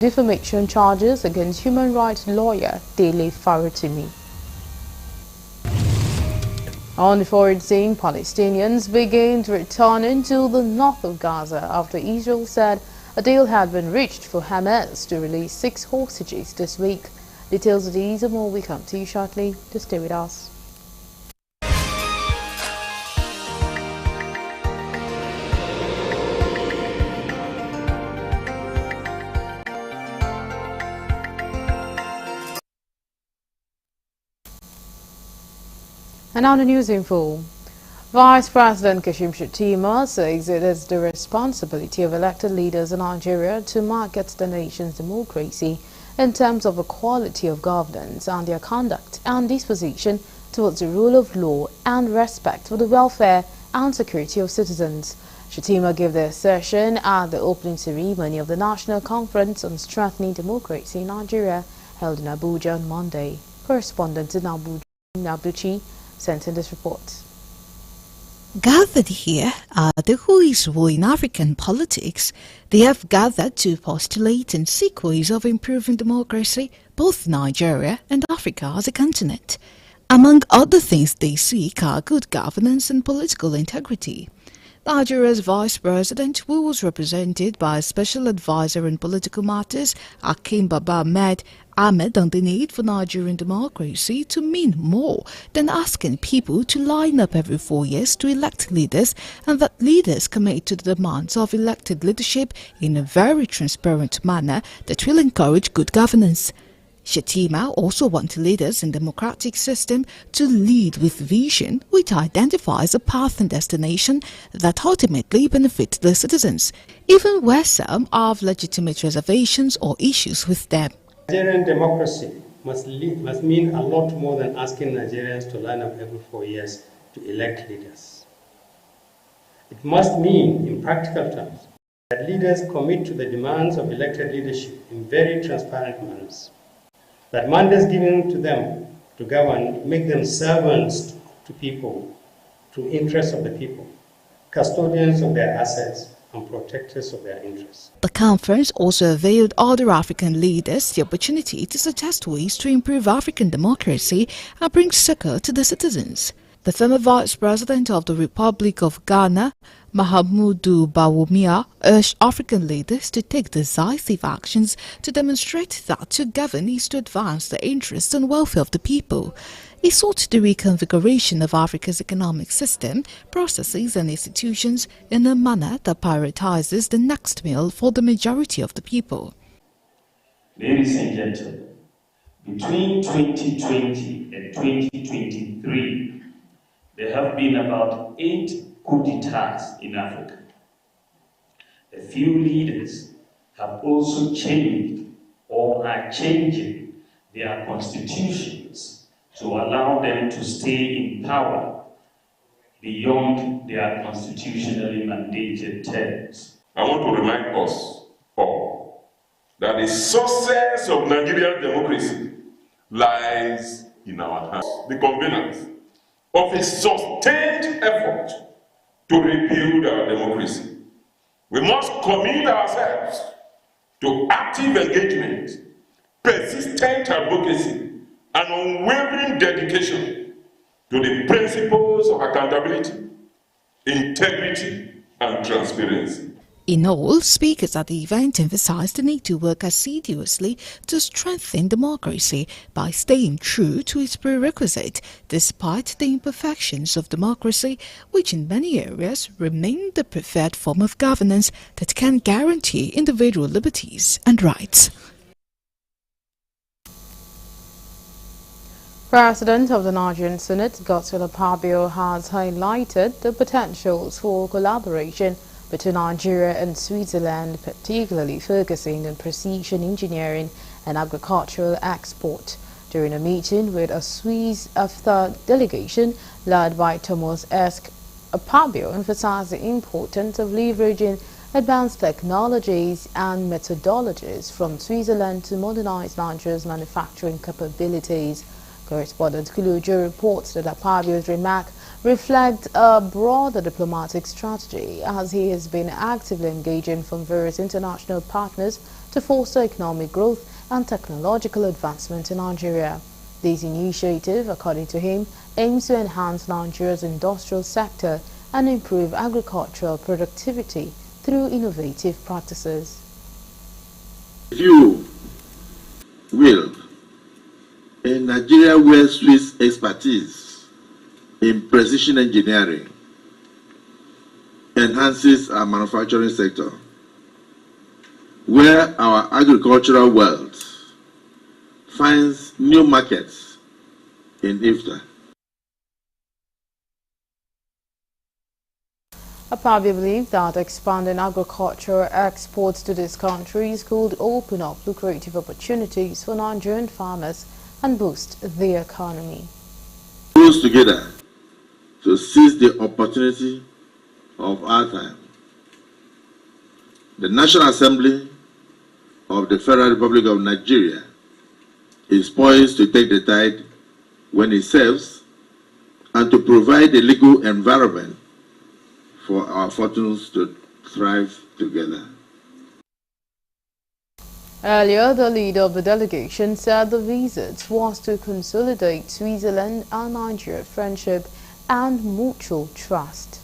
defamation charges against human rights lawyer Dele Faratimi. On the foreign scene, Palestinians began returning to the north of Gaza after Israel said a deal had been reached for Hamas to release 6 hostages this week. Details of these and more will come to you shortly. Just stay with us. And now the news info. Vice President Kashim Shettima says it is the responsibility of elected leaders in Nigeria to market the nation's democracy in terms of equality of governance and their conduct and disposition towards the rule of law and respect for the welfare and security of citizens. Shettima gave the assertion at the opening ceremony of the National Conference on Strengthening Democracy in Nigeria held in Abuja on Monday. Correspondent in Abuja, Nabuchi, sent in this report. Gathered here are the who is who in African politics. They have gathered to postulate and seek ways of improving democracy, both Nigeria and Africa as a continent. Among other things they seek are good governance and political integrity. Nigeria's Vice President, who was represented by a Special Advisor on Political Matters, Akim Baba Ahmed, on the need for Nigerian democracy to mean more than asking people to line up every 4 years to elect leaders, and that leaders commit to the demands of elected leadership in a very transparent manner that will encourage good governance. Shettima also wants leaders in the democratic system to lead with vision which identifies a path and destination that ultimately benefit the citizens, even where some have legitimate reservations or issues with them. Nigerian democracy must mean a lot more than asking Nigerians to line up every 4 years to elect leaders. It must mean, in practical terms, that leaders commit to the demands of elected leadership in very transparent manners. That mandates given to them to govern make them servants to people, to interests of the people, custodians of their assets, and protectors of their interests. The conference also availed other African leaders the opportunity to suggest ways to improve African democracy and bring succor to the citizens. The former Vice President of the Republic of Ghana, Mahamudu Bawumia, urged African leaders to take decisive actions to demonstrate that to govern is to advance the interests and welfare of the people. He sought the reconfiguration of Africa's economic system, processes and institutions in a manner that prioritizes the next meal for the majority of the people. Ladies and gentlemen, between 2020 and 2023, there have been about 8 coup d'etats in Africa. A few leaders have also changed or are changing their constitutions to allow them to stay in power beyond their constitutionally mandated terms. I want to remind us all that the success of Nigerian democracy lies in our hands. The convenience of a sustained effort to rebuild our democracy. We must commit ourselves to active engagement, persistent advocacy, and unwavering dedication to the principles of accountability, integrity, and transparency. In all, speakers at the event emphasized the need to work assiduously to strengthen democracy by staying true to its prerequisite, despite the imperfections of democracy, which in many areas remain the preferred form of governance that can guarantee individual liberties and rights. President of the Nigerian Senate, Godswill Akpabio, has highlighted the potentials for collaboration between Nigeria and Switzerland, particularly focusing on precision engineering and agricultural export. During a meeting with a Swiss delegation led by Thomas Esk, Akpabio emphasized the importance of leveraging advanced technologies and methodologies from Switzerland to modernize Nigeria's manufacturing capabilities. Correspondent Kulujo reports that Akpabio's remark reflect a broader diplomatic strategy as he has been actively engaging from various international partners to foster economic growth and technological advancement in Nigeria. This initiative, according to him, aims to enhance Nigeria's industrial sector and improve agricultural productivity through innovative practices. If you will, in Nigeria where Swiss expertise in precision engineering enhances our manufacturing sector, where our agricultural wealth finds new markets in IFTA. Akpabio believed that expanding agricultural exports to these countries could open up lucrative opportunities for Nigerian farmers and boost the economy. Close together to seize the opportunity of our time. The National Assembly of the Federal Republic of Nigeria is poised to take the tide when it serves and to provide a legal environment for our fortunes to thrive together. Earlier, the leader of the delegation said the visit was to consolidate Switzerland and Nigeria friendship and mutual trust.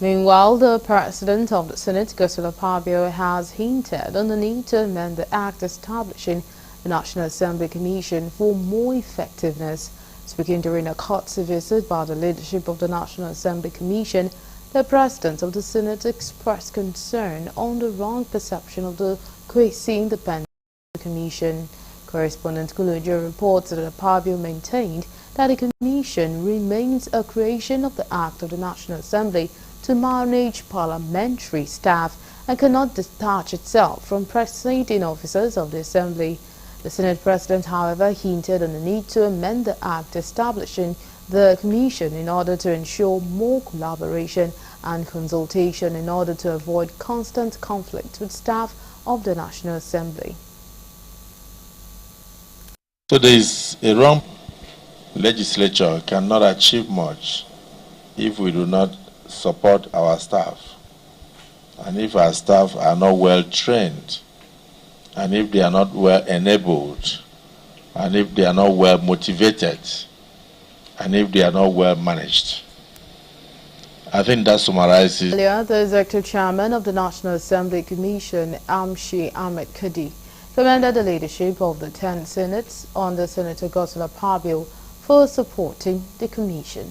Meanwhile, the President of the Senate, Godswill Akpabio, has hinted on the need to amend the Act establishing the National Assembly Commission for more effectiveness. Speaking during a courtesy visit by the leadership of the National Assembly Commission, the President of the Senate expressed concern on the wrong perception of the quasi-independent Commission. Correspondent Kulujo reports that Akpabio maintained that the Commission remains a creation of the Act of the National Assembly to manage parliamentary staff and cannot detach itself from presiding officers of the Assembly. The Senate President, however, hinted on the need to amend the Act establishing the Commission in order to ensure more collaboration and consultation in order to avoid constant conflict with staff of the National Assembly. So there is a wrong legislature cannot achieve much if we do not support our staff, and if our staff are not well trained, and if they are not well enabled, and if they are not well motivated, and if they are not well managed. I think that summarizes. Earlier, the Executive Chairman of the National Assembly Commission, Amshi Ahmed Kadi, commended the leadership of the 10 Senates under Senator Godswill Akpabio for supporting the Commission.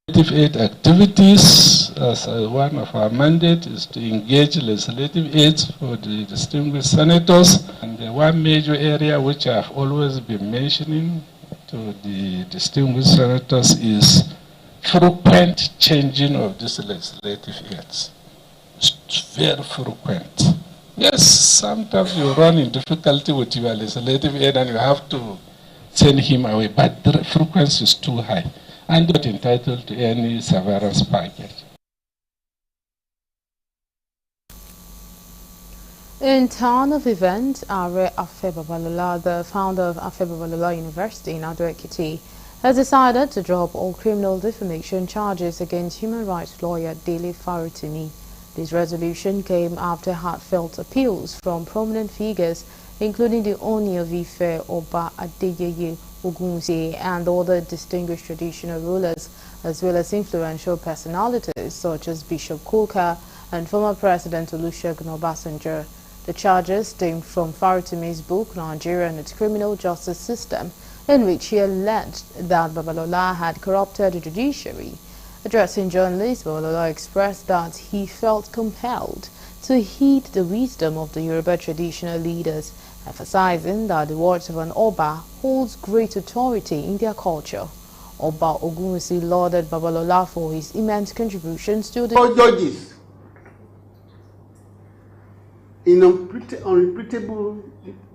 Legislative aid activities, as one of our mandates, is to engage legislative aids for the distinguished senators. And the one major area which I've always been mentioning to the distinguished senators is frequent changing of these legislative aids. It's very frequent. Yes, sometimes you run in difficulty with your legislative aid and you have to send him away, but the frequency is too high and not entitled to any severance package. In turn of event, Are Afe Babalola, the founder of Afe Babalola University in Ado-Ekiti, has decided to drop all criminal defamation charges against human rights lawyer Dele Farutimi. This resolution came after heartfelt appeals from prominent figures, including the Oni of Ife, Oba Adeyeye Ogunwusi, and other distinguished traditional rulers, as well as influential personalities such as Bishop Kulka and former President Olusegun Obasanjo. The charges stemmed from Farutimi's book, Nigeria and its Criminal Justice System, in which he alleged that Babalola had corrupted the judiciary. Addressing journalists, Babalola expressed that he felt compelled to heed the wisdom of the Yoruba traditional leaders, emphasizing that the words of an Oba holds great authority in their culture. Oba Ogunwusi lauded Babalola for his immense contributions to the judges in unrepeatable,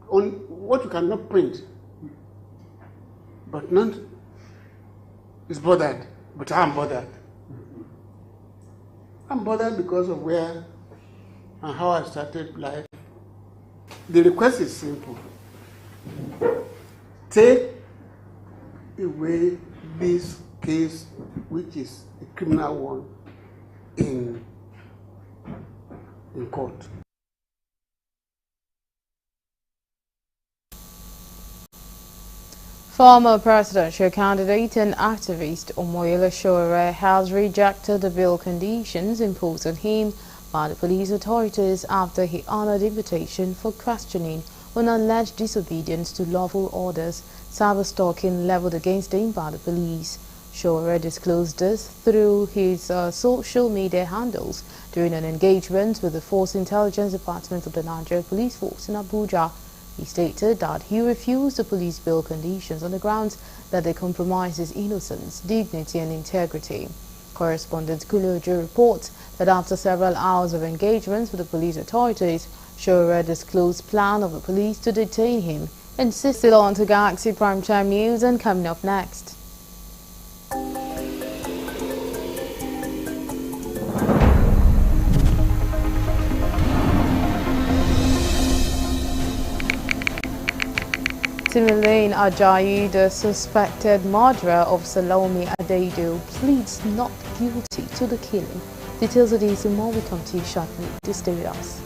on what you cannot print, but none is bothered. But I'm bothered. I'm bothered because of where and how I started life. The request is simple. Take away this case, which is a criminal one, in court. Former presidential candidate and activist Omoyele Sowore has rejected the bail conditions imposed on him by the police authorities after he honored invitation for questioning on alleged disobedience to lawful orders, cyber-stalking leveled against him by the police. Sowore disclosed this through his social media handles during an engagement with the Force Intelligence Department of the Nigeria Police Force in Abuja. He stated that he refused the police bail conditions on the grounds that they compromise his innocence, dignity and integrity. Correspondent Kulojo reports that after several hours of engagements with the police authorities, Sowore disclosed plan of the police to detain him. Insisted on to Galaxy Primetime News and coming up next. Timileyin Ajayi, the suspected murderer of Salome Adaidu, pleads not guilty to the killing. Details of this and more will come to you shortly. To stay with us.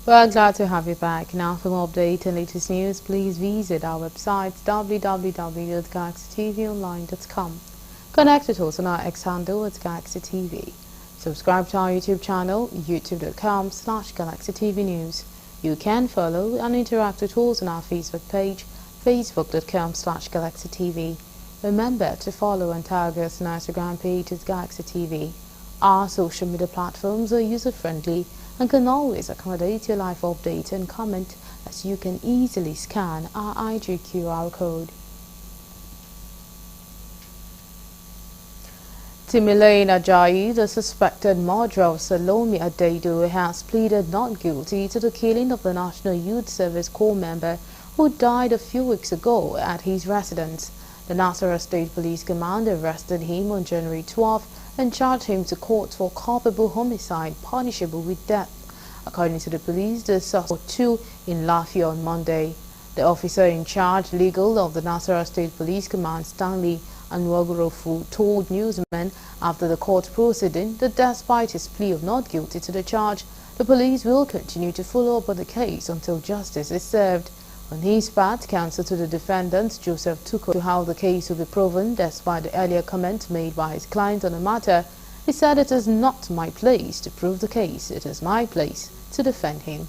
We're glad to have you back. Now for more updates and latest news, please visit our website www.galaxytvonline.com. Connect with us on our X handle at Galaxy TV. Subscribe to our YouTube channel, youtube.com/GalaxyTVNews. You can follow and interact with us on our Facebook page, facebook.com/GalaxyTV. Remember to follow and tag us on our Instagram page as Galaxy TV. Our social media platforms are user-friendly and can always accommodate your live update and comment, as you can easily scan our IG QR code. Timileyin Ajayi, the suspected murderer of Salome Adaidu, has pleaded not guilty to the killing of the National Youth Service Corps member who died a few weeks ago at his residence. The Nasarawa State Police Command arrested him on January 12 and charged him to court for culpable homicide punishable with death. According to the police, the suspect was 2 in Lafia on Monday. The officer in charge legal of the Nasarawa State Police Command, Stanley Anwagorofu, told newsmen after the court proceeding that despite his plea of not guilty to the charge, the police will continue to follow up on the case until justice is served. On his part, counsel to the defendant, Joseph Tuko, to how the case will be proven despite the earlier comment made by his client on the matter. He said, "It is not my place to prove the case, it is my place to defend him."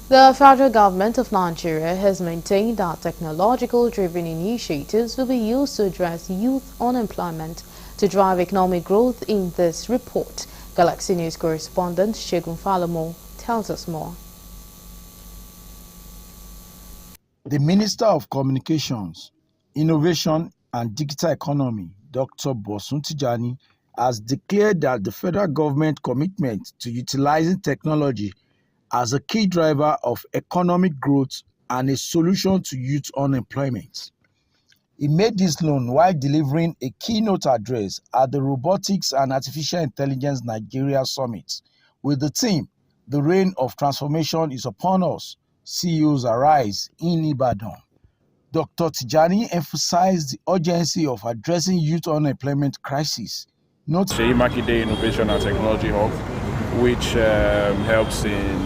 The federal government of Nigeria has maintained that technological-driven initiatives will be used to address youth unemployment to drive economic growth in this report. Galaxy News correspondent Shegun Falomo tells us more. The Minister of Communications, Innovation and Digital Economy, Dr. Bosun Tijani, has declared that the federal government commitment to utilizing technology as a key driver of economic growth and a solution to youth unemployment. He made this known while delivering a keynote address at the Robotics and Artificial Intelligence Nigeria Summit with the theme, "The Reign of Transformation is Upon Us, CEOs Arise," in Ibadan. Dr. Tijani emphasized the urgency of addressing youth unemployment crisis. Seyi Makinde Innovation and Technology Hub, which helps in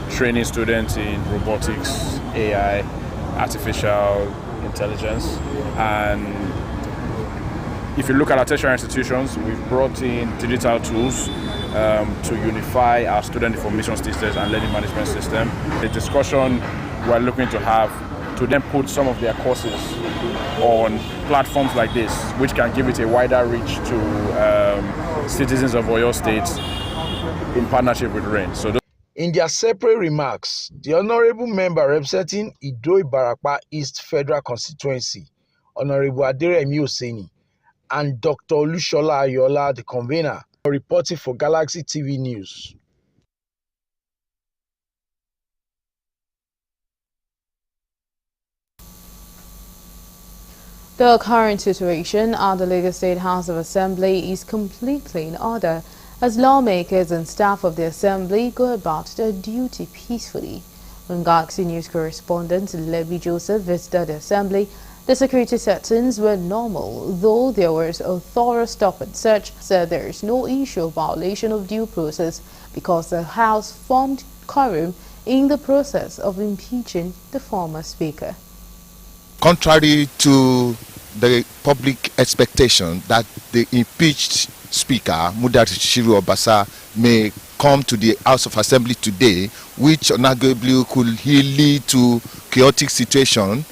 training students in robotics, AI, artificial intelligence. And if you look at our tertiary institutions, we've brought in digital tools to unify our student information systems and learning management system. The discussion we're looking to have to then put some of their courses on platforms like this, which can give it a wider reach to citizens of Oyo State in partnership with RAIN. In their separate remarks, the honorable member representing Ido Ibarapa East Federal Constituency, Honorable Aderemi Oseni, and Dr. Olushola Ayola, the convener, reporting for Galaxy TV News. The current situation at the Lagos State House of Assembly is completely in order as lawmakers and staff of the Assembly go about their duty peacefully. When Galaxy News correspondent Levi Joseph visited the Assembly, the security settings were normal, though there was a thorough stop and search. Said there is no issue of violation of due process because the House formed quorum in the process of impeaching the former Speaker. Contrary to the public expectation that the impeached Speaker, Mudassir Shiru Obasa, may come to the House of Assembly today, which arguably could lead to chaotic situation,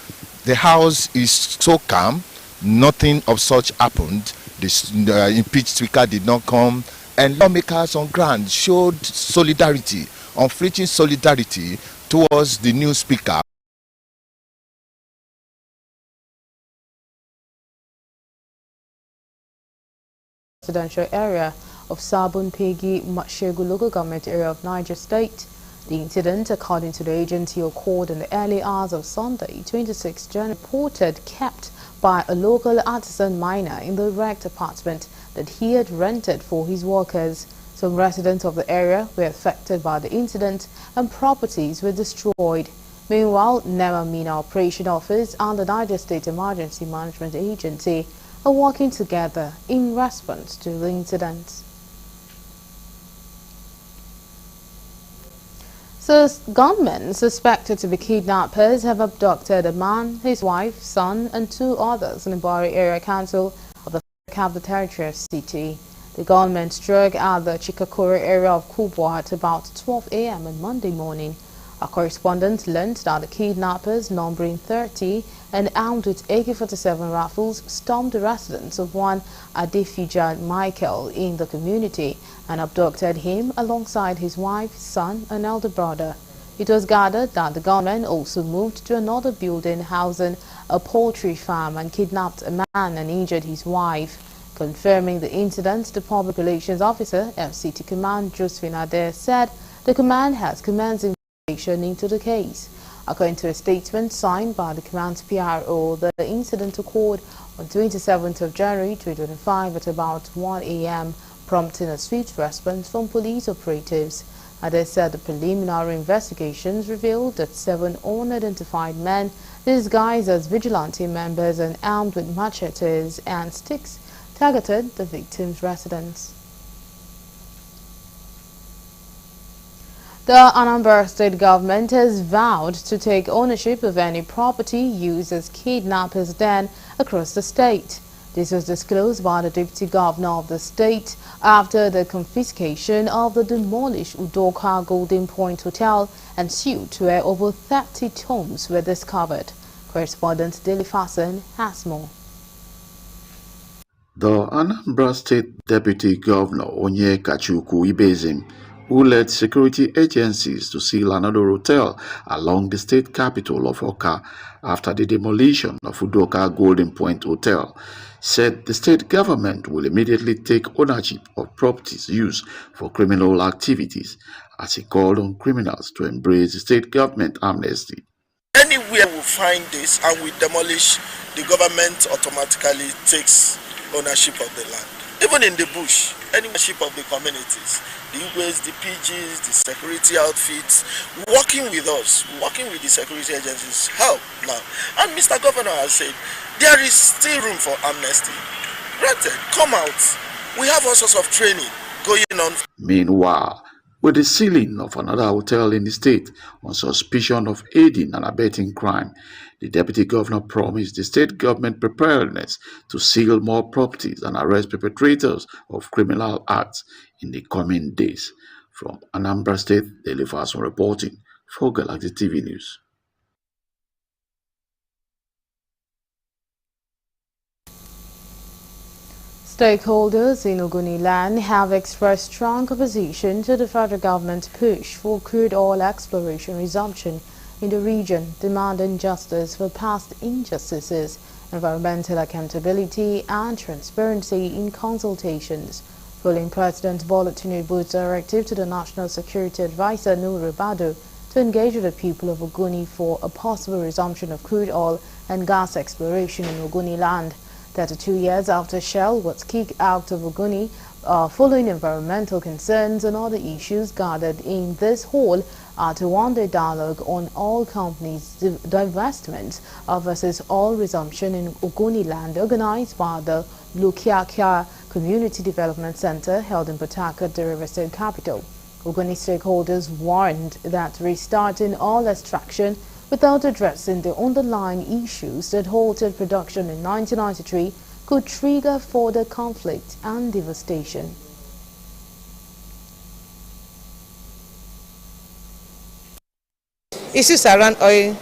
the House is so calm, nothing of such happened. The impeached Speaker did not come, and lawmakers on ground showed solidarity, unflinching solidarity towards the new Speaker. Residential area of Sabon Pegi, Mashegu local government area of Niger State. The incident, according to the agency, occurred in the early hours of Sunday, 26 January, reported kept by a local artisan miner in the wrecked apartment that he had rented for his workers. Some residents of the area were affected by the incident and properties were destroyed. Meanwhile, NEMA Mina Operation Office and the Niger State Emergency Management Agency are working together in response to the incident. So, gunmen suspected to be kidnappers have abducted a man, his wife, son, and 2 others in the Bari Area Council of the Capital Territory city. The gunmen struck at the Chikakore area of Kubwa at about 12 a.m. on Monday morning. Our correspondent learned that the kidnappers, numbering 30 and armed with AK-47 rifles, stormed the residence of one Adefuja Michael in the community and abducted him alongside his wife, son, and elder brother. It was gathered that the gunmen also moved to another building housing a poultry farm and kidnapped a man and injured his wife. Confirming the incident, the Public Relations Officer, FCT Command Josephine Ade, said the command has commenced investigation into the case. According to a statement signed by the command's PRO, the incident occurred on 27th of January 2025 at about 1 a.m., prompting a swift response from police operatives. Ade said the preliminary investigations revealed that 7 unidentified men disguised as vigilante members and armed with machetes and sticks targeted the victim's residence. The Anambra State government has vowed to take ownership of any property used as kidnappers' den across the state. This was disclosed by the Deputy Governor of the state after the confiscation of the demolished Udoka Golden Point Hotel and suite where over 30 tombs were discovered. Correspondent Dele Fasen has more. The Anambra State Deputy Governor Onyeka Chukwu Ibezim, who led security agencies to seal another hotel along the state capital of Awka after the demolition of Udoka Golden Point Hotel, said the state government will immediately take ownership of properties used for criminal activities, as he called on criminals to embrace the state government amnesty. Anywhere we find this and we demolish, the government automatically takes ownership of the land. Even in the bush, any ownership of the communities, the Igwes, the PGs, the security outfits, working with us, working with the security agencies, help now. And Mr. Governor has said, there is still room for amnesty. Granted, come out. We have all sorts of training going on. Meanwhile, with the sealing of another hotel in the state on suspicion of aiding and abetting crime, the Deputy Governor promised the state government preparedness to seal more properties and arrest perpetrators of criminal acts in the coming days. From Anambra State, Dele Fasen reporting for Galaxy TV News. Stakeholders in Ogoniland have expressed strong opposition to the federal government's push for crude oil exploration resumption in the region, demanding justice for past injustices environmental accountability and transparency in consultations. Following President Bola Tinubu's directive to the National Security Advisor Nuhu Ribadu to engage with the people of Ogoni for a possible resumption of crude oil and gas exploration in Ogoni land. 32 years after Shell was kicked out of Ogoni following environmental concerns and other issues gathered in this hall at a one-day dialogue on oil companies' divestments versus oil resumption in Ogoni land organized by the Lukiakia Community Development Center held in Port Harcourt, the River State capital. Ogoni stakeholders warned that restarting oil extraction without addressing the underlying issues that halted production in 1993 could trigger further conflict and devastation. Issues around oil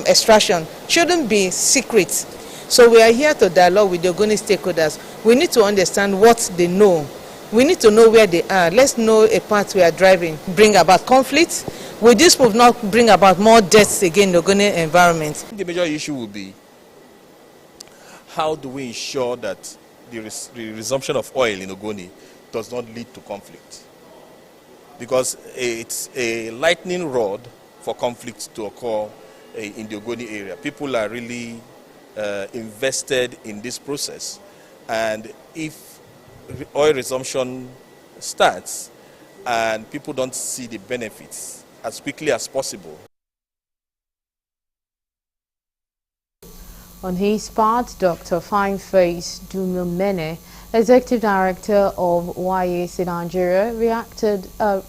extraction shouldn't be secret. So we are here to dialogue with the Ogoni stakeholders. We need to understand what they know. We need to know where they are. Let's know a path we are driving. Bring about conflict. Will this move not bring about more deaths again in the Ogoni environment? The major issue will be how do we ensure that the resumption of oil in Ogoni does not lead to conflict? Because it's a lightning rod for conflict to occur in the Ogoni area. People are really invested in this process, and if oil resumption starts and people don't see the benefits as quickly as possible. On his part, Dr. Fineface Dumumene, Executive Director of YAC Nigeria,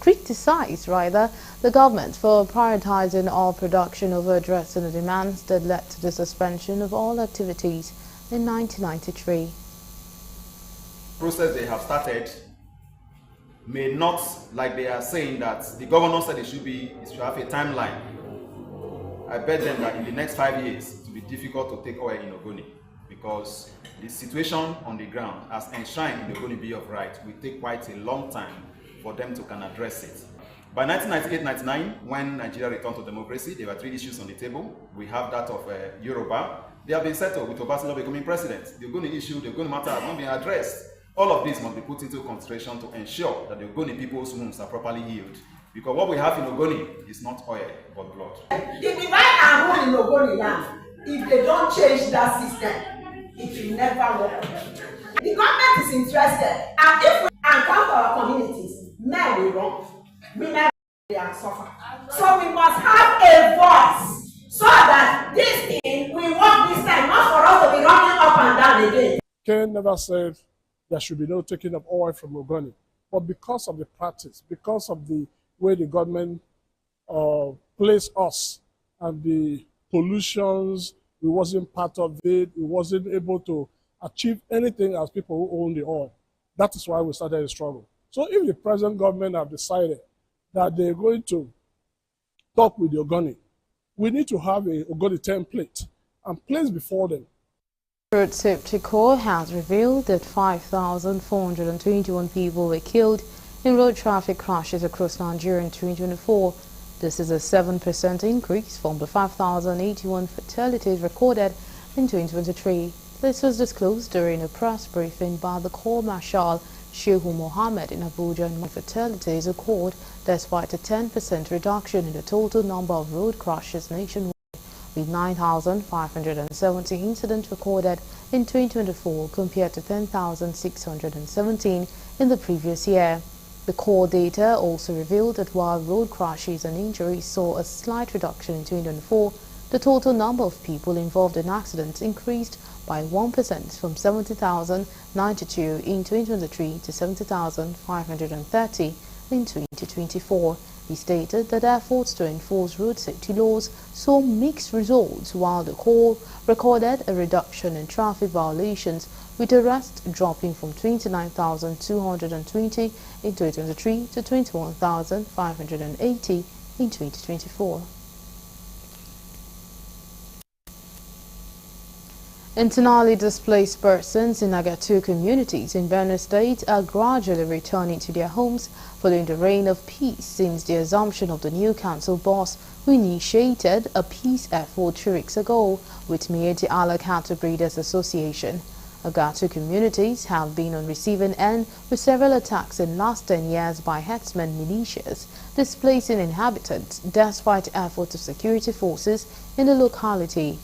criticized the government for prioritizing oil production over addressing the demands that led to the suspension of all activities in 1993. Process they have started may not, like they are saying that the governor said it should have a timeline. I bet them that in the next 5 years it will be difficult to take oil in Ogoni, because the situation on the ground as enshrined in the Ogoni Bill of Rights will take quite a long time for them to can address it. By 1998-99, when Nigeria returned to democracy, there were 3 issues on the table. We have that of Yoruba. They have been settled with Obasanjo becoming president. The Ogoni issue, the Ogoni matter has not been addressed. All of this must be put into consideration to ensure that the Ogoni people's wounds are properly healed. Because what we have in Ogoni is not oil, but blood. The divide and rule in Ogoni land, if they don't change that system, it will never work. The government is interested, and if we encounter our communities, men will run, women will suffer. So we must have a voice, so that this thing will work this time, not for us to be running up and down again. Ken never said there should be no taking of oil from Ogoni, but because of the practice, because of the way the government placed us and the pollutions, we wasn't part of it, we wasn't able to achieve anything as people who own the oil. That is why we started a struggle. So if the present government have decided that they're going to talk with the Ogoni, we need to have a Ogoni template and place before them. Road Safety Corps has revealed that 5,421 people were killed in road traffic crashes across Nigeria in 2024. This is a 7% increase from the 5,081 fatalities recorded in 2023. This was disclosed during a press briefing by the Corps Marshal Shehu Mohammed in Abuja, and fatalities occurred despite a 10% reduction in the total number of road crashes nationwide, with 9,570 incidents recorded in 2024 compared to 10,617 in the previous year. The core data also revealed that while road crashes and injuries saw a slight reduction in 2024, the total number of people involved in accidents increased by 1% from 70,092 in 2023 to 70,530 in 2024. He stated that efforts to enforce road safety laws saw mixed results, while the Corps recorded a reduction in traffic violations, with arrests dropping from 29,220 in 2023 to 21,580 in 2024. Internally displaced persons in Agatu communities in Benue State are gradually returning to their homes following the reign of peace since the assumption of the new council boss, who initiated a peace effort 2 weeks ago with Mieti Alakatu Breeders Association. Agatu communities have been on receiving end with several attacks in last 10 years by herdsmen militias, displacing inhabitants despite efforts of security forces in the locality.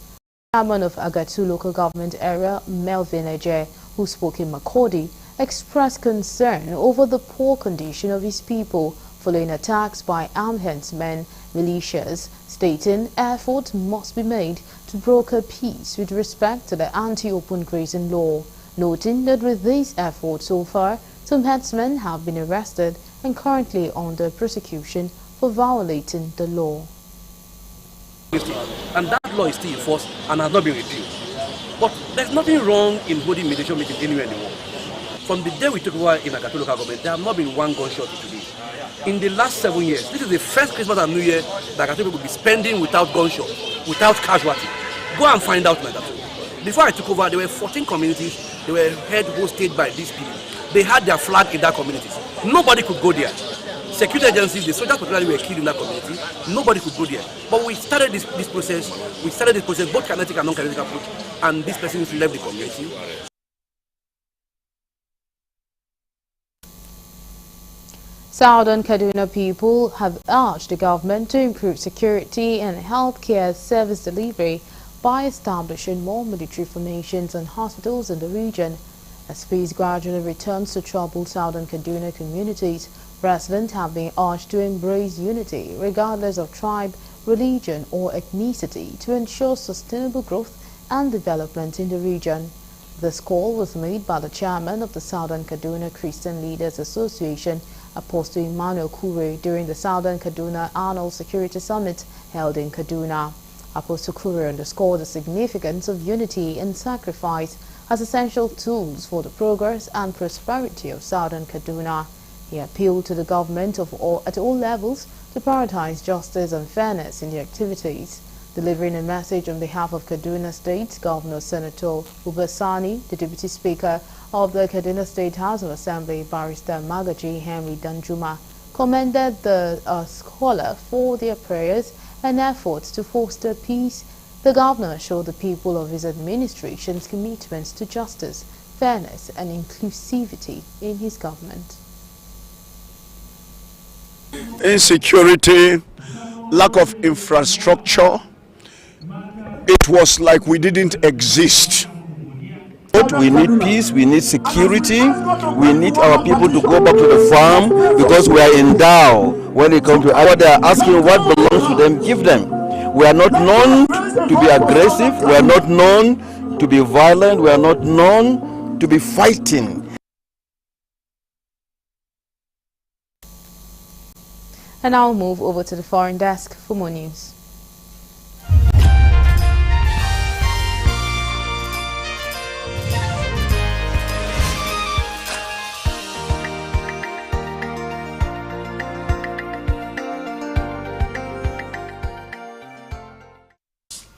Chairman of Agatu local government area, Melvin Eje, who spoke in Makurdi, expressed concern over the poor condition of his people following attacks by armed herdsmen militias, stating efforts must be made to broker peace with respect to the anti-open grazing law, noting that with these efforts so far, some herdsmen have been arrested and currently under prosecution for violating the law. And that law is still in force and has not been repealed. But there's nothing wrong in holding mediation meetings anywhere in the world. From the day we took over in Agatu local government, there have not been one gunshot to today. In the last 7 years, this is the first Christmas and New Year that Agatu will be spending without gunshot, without casualty. Go and find out in Agatu. Before I took over, there were 14 communities. They were hosted by these people. They had their flag in that communities. Nobody could go there. Security agencies, the soldiers particularly were killed in that community. Nobody could go there. But we started this process. We started this process, both kinetic and non-kinetic approach, and this person left the community. Southern Kaduna people have urged the government to improve security and healthcare service delivery by establishing more military formations and hospitals in the region. As peace gradually returns to troubled Southern Kaduna communities, residents have been urged to embrace unity regardless of tribe, religion or ethnicity to ensure sustainable growth and development in the region. This call was made by the chairman of the Southern Kaduna Christian Leaders Association, Apostle Emmanuel Kure, during the Southern Kaduna Annual Security Summit held in Kaduna. Apostle Kure underscored the significance of unity and sacrifice as essential tools for the progress and prosperity of Southern Kaduna. He appealed to the government at all levels to prioritize justice and fairness in their activities. Delivering a message on behalf of Kaduna State, Governor Senator Uba Sani, the Deputy Speaker of the Kaduna State House of Assembly, Barrister Magaji Henry Danjuma, commended the scholar for their prayers and efforts to foster peace. The governor assured the people of his administration's commitments to justice, fairness and inclusivity in his government. Insecurity, lack of infrastructure, it was like we didn't exist. But we need peace, we need security, we need our people to go back to the farm because we are endowed when it comes to what they are asking, what belongs to them, give them. We are not known to be aggressive, we are not known to be violent, we are not known to be fighting. And I'll move over to the foreign desk for more news.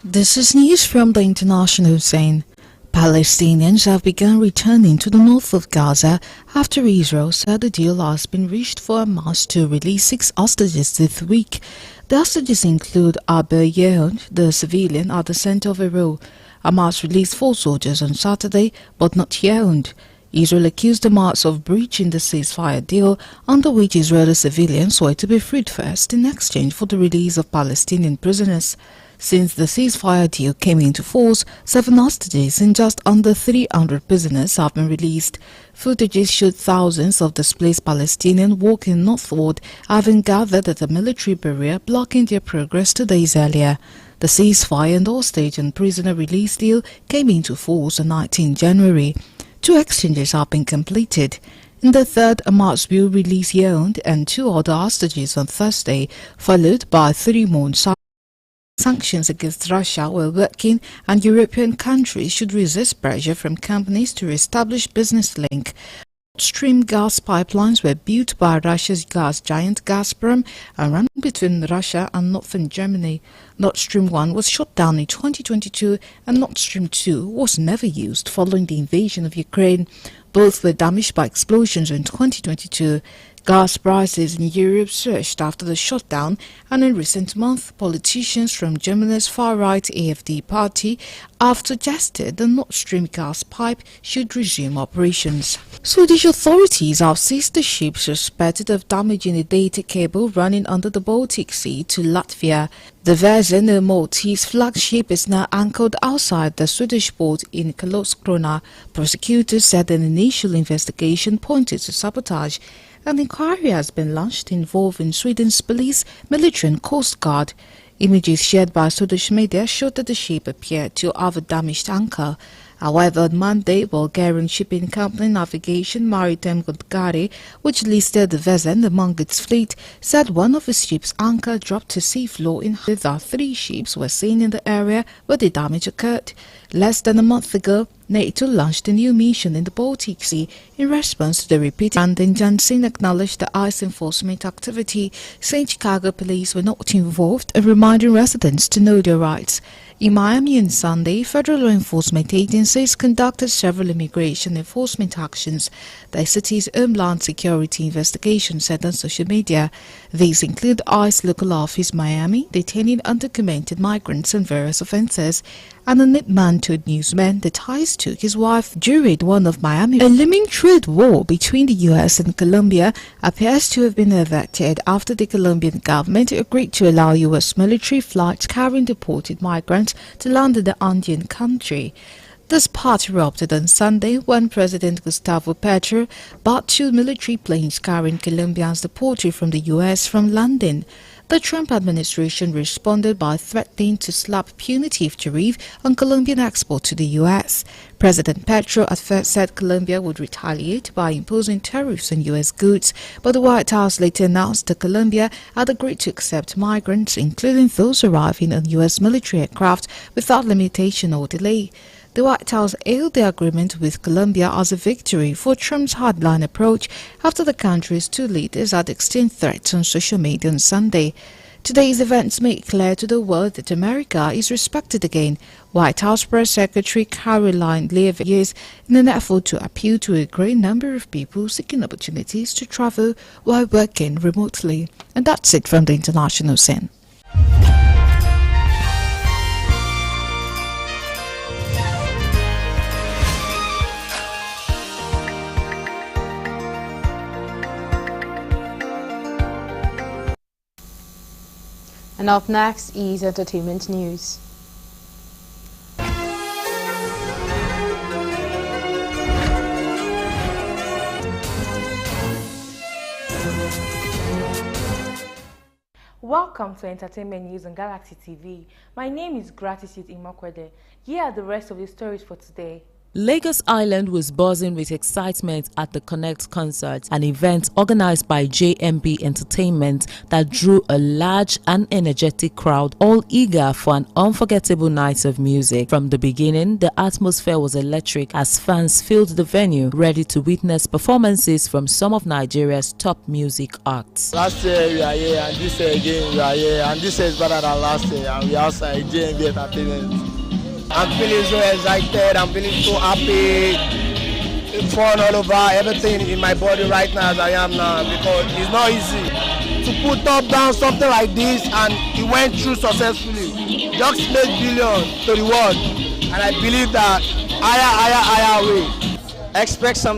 This is news from the international scene. Palestinians have begun returning to the north of Gaza after Israel said a deal has been reached for Hamas to release 6 hostages this week. The hostages include Abel Yehud, the civilian at the center of a row. Hamas released 4 soldiers on Saturday, but not Yehud. Israel accused Hamas of breaching the ceasefire deal, under which Israeli civilians were to be freed first in exchange for the release of Palestinian prisoners. Since the ceasefire deal came into force, 7 hostages and just under 300 prisoners have been released. Footages showed thousands of displaced Palestinians walking northward, having gathered at a military barrier blocking their progress 2 days earlier. The ceasefire and hostage and prisoner release deal came into force on 19 January. 2 exchanges have been completed. In the third, Hamas will release Yehud and 2 other hostages on Thursday, followed by 3 more. Sanctions against Russia were working, and European countries should resist pressure from companies to establish business link. Stream gas pipelines were built by Russia's gas giant Gazprom and run between Russia and northern Germany. Nord Stream 1 was shut down in 2022 and Nord Stream 2 was never used following the invasion of Ukraine. Both were damaged by explosions in 2022. Gas prices in Europe surged after the shutdown, and in recent months, politicians from Germany's far-right AfD party have suggested the Nord Stream gas pipe should resume operations. Swedish authorities have seized the ship suspected of damaging a data cable running under the Baltic Sea to Latvia. The Vezin, a Maltese flagship, is now anchored outside the Swedish port in Karlskrona. Prosecutors said an initial investigation pointed to sabotage. An inquiry has been launched involving Sweden's police, military and coast guard. Images shared by Swedish media showed that the ship appeared to have a damaged anchor. However, on Monday, Bulgarian shipping company Navigation Maritime Godgari, which listed the Vezin among its fleet, said one of its ships' anchor dropped to seafloor in that 3 ships were seen in the area where the damage occurred. Less than a month ago, NATO launched a new mission in the Baltic Sea in response to the repeated landing. Johnson acknowledged the ICE enforcement activity, saying Chicago police were not involved and reminding residents to know their rights. In Miami on Sunday, federal law enforcement agencies conducted several immigration enforcement actions, the city's Homeland Security investigation said on social media. These include ICE Local Office Miami detaining undocumented migrants on various offenses, and a knit man told newsmen that ICE took his wife during one of Miami. A looming trade war between the U.S. and Colombia appears to have been averted after the Colombian government agreed to allow U.S. military flights carrying deported migrants to land in the Andean country. This part erupted on Sunday when President Gustavo Petro bought 2 military planes carrying Colombians deported from the U.S. from London. The Trump administration responded by threatening to slap punitive tariff on Colombian export to the U.S. President Petro at first said Colombia would retaliate by imposing tariffs on U.S. goods, but the White House later announced that Colombia had agreed to accept migrants, including those arriving on U.S. military aircraft, without limitation or delay. The White House hailed the agreement with Colombia as a victory for Trump's hardline approach after the country's 2 leaders had exchanged threats on social media on Sunday. Today's events make clear to the world that America is respected again, White House Press Secretary Caroline Leavitt said in an effort to appeal to a great number of people seeking opportunities to travel while working remotely. And that's it from the international scene. And up next is entertainment news. Welcome to Entertainment News on Galaxy TV. My name is Gratitude Imokwede. Here are the rest of the stories for today. Lagos Island was buzzing with excitement at the Connect concert, an event organized by JMB Entertainment that drew a large and energetic crowd, all eager for an unforgettable night of music. From the beginning, the atmosphere was electric as fans filled the venue, ready to witness performances from some of Nigeria's top music acts. Last year we are here, and this year again we are here, and this year is better than last year, and we are outside JMB Entertainment. I'm feeling so excited, I'm feeling so happy, it's fun all over, everything in my body right now as I am now, because it's not easy to put up down something like this, and it went through successfully. Just made billions to the world, and I believe that higher way. Expect some